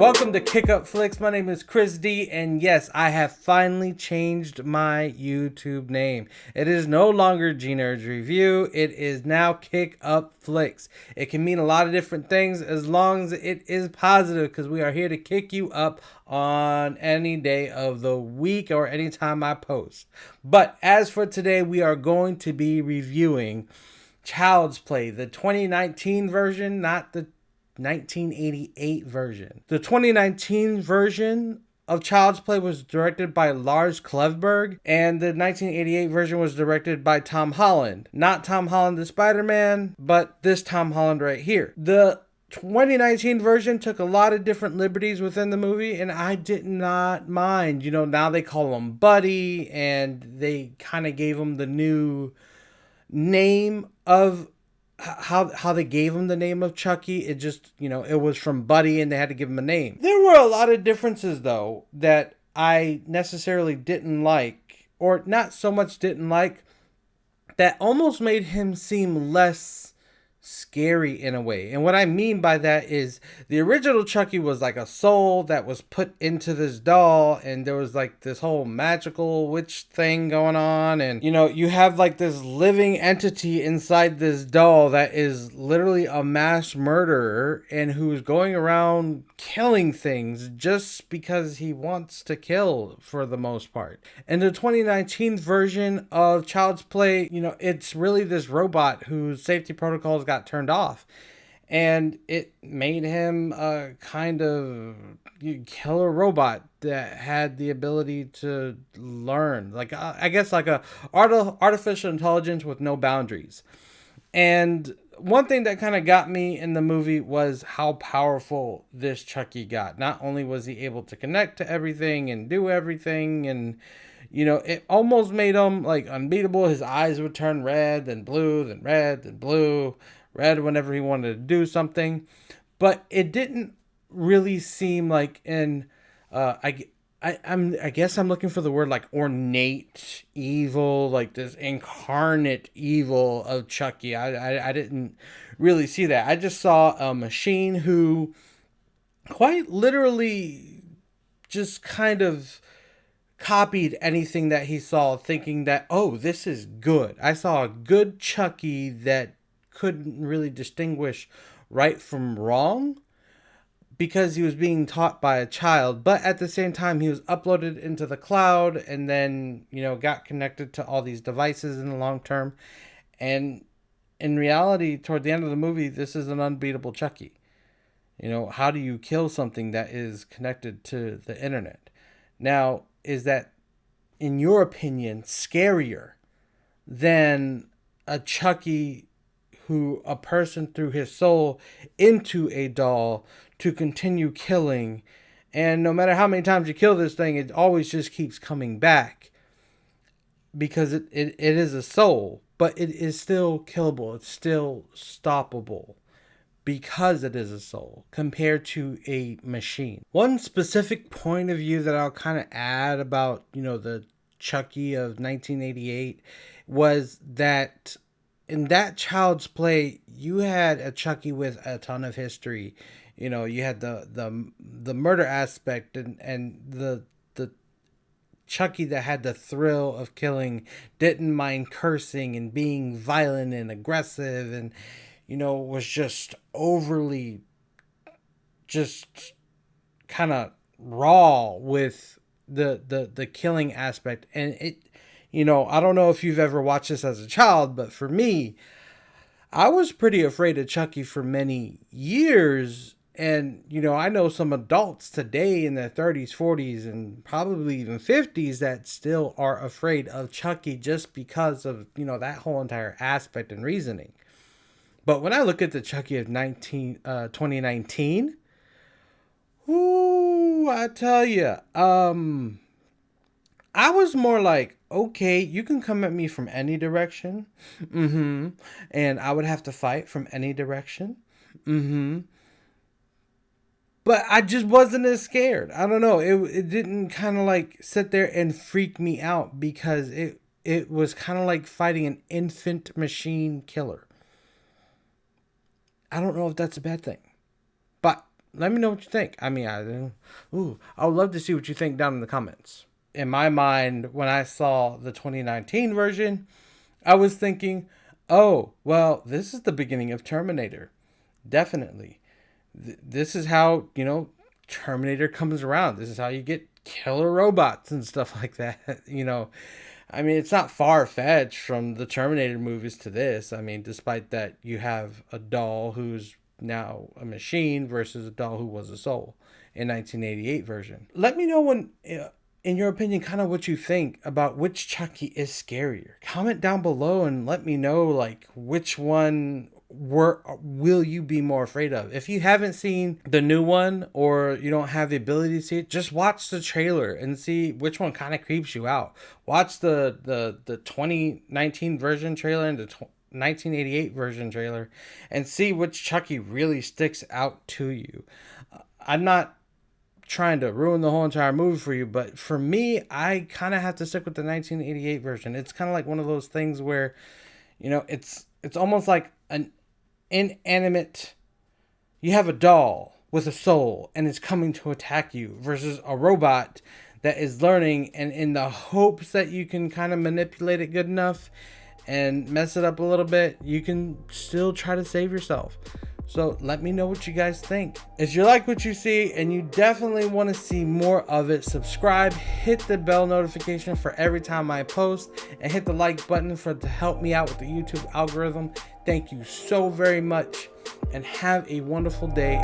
Welcome to Kick-Up Flix. My name is Chris D, and yes, I have finally changed my YouTube name. It is no longer G-Nerds Review. It is now Kick-Up Flix. It can mean a lot of different things as long as it is positive, because we are here to kick you up on any day of the week or anytime I post. But as for today, we are going to be reviewing Child's Play, the 2019 version, not the 1988 version. The 2019 version of Child's Play was directed by Lars Klevberg, and the 1988 version was directed by Tom Holland. Not Tom Holland the Spider-Man, but this Tom Holland right here. The 2019 version took a lot of different liberties within the movie, and I did not mind. You know, now they call him Buddy, and they kind of gave him the new name of how they gave him the name of Chucky. It just, you know, it was from Buddy and they had to give him a name. There were a lot of differences though that I necessarily didn't like, or not so much didn't like, that almost made him seem less scary in a way. And what I mean by that is the original Chucky was like a soul that was put into this doll, and there was like this whole magical witch thing going on, and you know, you have like this living entity inside this doll that is literally a mass murderer and who's going around killing things just because he wants to kill for the most part. And the 2019 version of Child's Play, you know, it's really this robot whose safety protocols got turned off, and it made him a kind of killer robot that had the ability to learn, like I guess like a artificial intelligence with no boundaries. And one thing that kind of got me in the movie was how powerful this Chucky got. Not only was he able to connect to everything and do everything, and you know, it almost made him like unbeatable. His eyes would turn red, then blue, then red, then blue, red whenever he wanted to do something. But it didn't really seem like I guess I'm looking for the word like ornate evil, like this incarnate evil of Chucky. I didn't really see that. I just saw a machine who quite literally just kind of copied anything that he saw, thinking that, oh, this is good. I saw a good Chucky that couldn't really distinguish right from wrong because he was being taught by a child, but at the same time he was uploaded into the cloud and then, you know, got connected to all these devices in the long term. And in reality, toward the end of the movie, this is an unbeatable Chucky. You know, how do you kill something that is connected to the internet? Now, is that, in your opinion, scarier than a Chucky who a person threw his soul into a doll to continue killing, and no matter how many times you kill this thing, it always just keeps coming back because it is a soul, but it is still killable, it's still stoppable because it is a soul compared to a machine. One specific point of view that I'll kind of add about, you know, the Chucky of 1988 was that in that Child's Play, you had a Chucky with a ton of history. You know, you had the murder aspect and the Chucky that had the thrill of killing, didn't mind cursing and being violent and aggressive, and you know, was just overly just kind of raw with the killing aspect. And it, you know, I don't know if you've ever watched this as a child, but for me, I was pretty afraid of Chucky for many years. And, you know, I know some adults today in their 30s, 40s, and probably even 50s that still are afraid of Chucky just because of, you know, that whole entire aspect and reasoning. But when I look at the Chucky of 2019, ooh, I tell you, I was more like, okay, you can come at me from any direction. And I would have to fight from any direction. But I just wasn't as scared. I don't know. It didn't kind of like sit there and freak me out because it was kind of like fighting an infant machine killer. I don't know if that's a bad thing. But let me know what you think. I mean, I would love to see what you think down in the comments. In my mind, when I saw the 2019 version, I was thinking, oh, well, this is the beginning of Terminator. Definitely. This is how, Terminator comes around. This is how you get killer robots and stuff like that. I mean, it's not far-fetched from the Terminator movies to this. I mean, despite that you have a doll who's now a machine versus a doll who was a soul in 1988 version. Let me know when, in your opinion, kind of what you think about which Chucky is scarier. Comment down below and let me know, like, which one will you be more afraid of. If you haven't seen the new one or you don't have the ability to see it, just watch the trailer and see which one kind of creeps you out. Watch the 2019 version trailer and the 1988 version trailer and see which Chucky really sticks out to you. I'm not trying to ruin the whole entire movie for you, but for me, I kind of have to stick with the 1988 version. It's kind of like one of those things where, it's almost like an inanimate, you have a doll with a soul and it's coming to attack you versus a robot that is learning, and in the hopes that you can kind of manipulate it good enough and mess it up a little bit, you can still try to save yourself. So let me know what you guys think. If you like what you see and you definitely want to see more of it, subscribe, hit the bell notification for every time I post, and hit the like button to help me out with the YouTube algorithm. Thank you so very much and have a wonderful day.